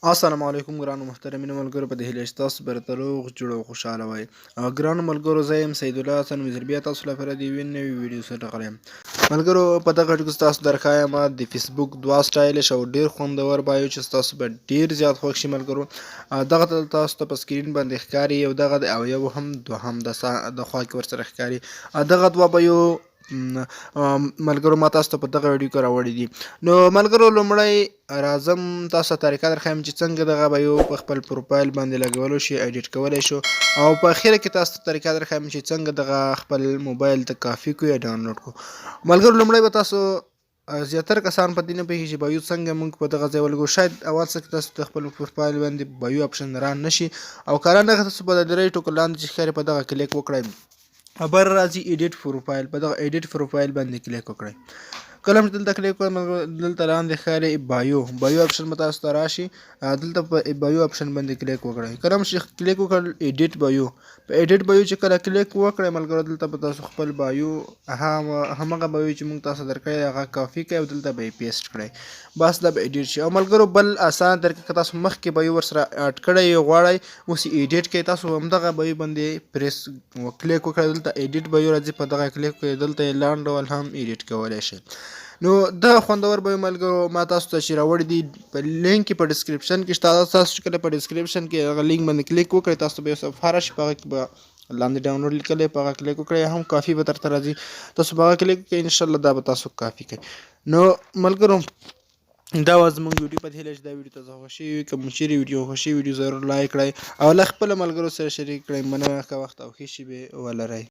السلام علیکم ګرانو محترمینو ملګرو، په دې هیله چې تاسو به راته روغ جوړ او خوشحاله وئ. ګرانو ملګرو، زه یم سید الله حسن وزیر، بیا تاسو لپاره د یوې نوې ویډیو سره راغلی یم. ملګرو، په دغه ویډیو کې ستاسو درښایم د فیسبوک دوه سټایلش او ډېر خوندور بایو چې ستاسو به ډېر زیات خوښ شي. ملګرو، دغه تاسو ته په سکرین باندې ښکاري، یو دغه دی او یو هم دوهم د خوا کې ورسره ښکاري. دغه دوه بایو ملګرو ما تاسو ته په دغه ویډیو کې راوړي دي. نو ملګرو، لومړی راځم تاسو ته طریقه درښایم چې څنګه دغه بایو په خپل پروفایل باندې لګولی شي، ایډیټ کولی شو، او په اخره کې تاسو ته طریقه درښایم چې څنګه دغه خپل موبایل ته کافي کړو یا ډاونلوډ کړو. ملګرو، لومړی به تاسو زیاتره کسان په دې نه پوهېږي چې بایو څنګه موږ په دغه ځای ولګو. شاید اول څه کې تاسو د خپل پروفایل باندې بایو اپشن را نشي، او که رانغی تاسو په درې ټکو لاندې چې ښکاري په دغه کلیک وکړئ، بر راځي ایډیټ پروفایل، په دغه ایډیټ پروفایل باندې کلیک وکړئ. کله چې دلته کلیک وکړئ، دلته لاندې ښکاري بایو اپشن به تاسو ته راشي. دلته په بایو اپشن باندې کلیک وکړئ. کله چې کلیک وکړل ایډیټ بایو، په ایډیټ بایو چې کله کلیک وکړئ ملګرو، دلته به تاسو خپل بایو همغه بایو چې موږ تاسو درکړی هغه کافي کړئ او دلته به یې پیسټ کړئ، بس دا به ایډیټ شي. او ملګرو، بل اسانه طریقه که تاسو مخکې بایو ورسره اډ کړی غواړئ اوس یې ایډیټ کړئ، تاسو همدغه بایو باندې پریس کلیک وکړئ، دلته ایډیټ بایو راځي، په دغه کلیک کړئ، دلته یې لاندې ډول هم ایډیټ کولی شئ. نو دا خوندور بایو ملګرو ما تاسو ته چې راوړي دي، په لینک کې په ډسکرپشن کې شته. تاسو چې کله په ډسکرپشن کې هغه لینک باندې کلیک وکړئ، تاسو به یو صفحه راشي، په هغه کې به لاندې ډاونلوډ لیکلی، په هغه کلیک وکړئ، هم کافي به درته راځي، تاسو په هغه کلیک وکړئ، انشاءالله دا به تاسو کافي کوي. نو ملګرو، دا وه زموږ ویډیو، په دې هیله چې دا ویډیو تاسو خوښ شوي وي. که مو چیرې ویډیو خوښ شوي ویډیو ضرور لایک کړئ او له خپلو ملګرو سره شریک کړئ. مننه، ښه وخت او ښې شېبې ولرئ.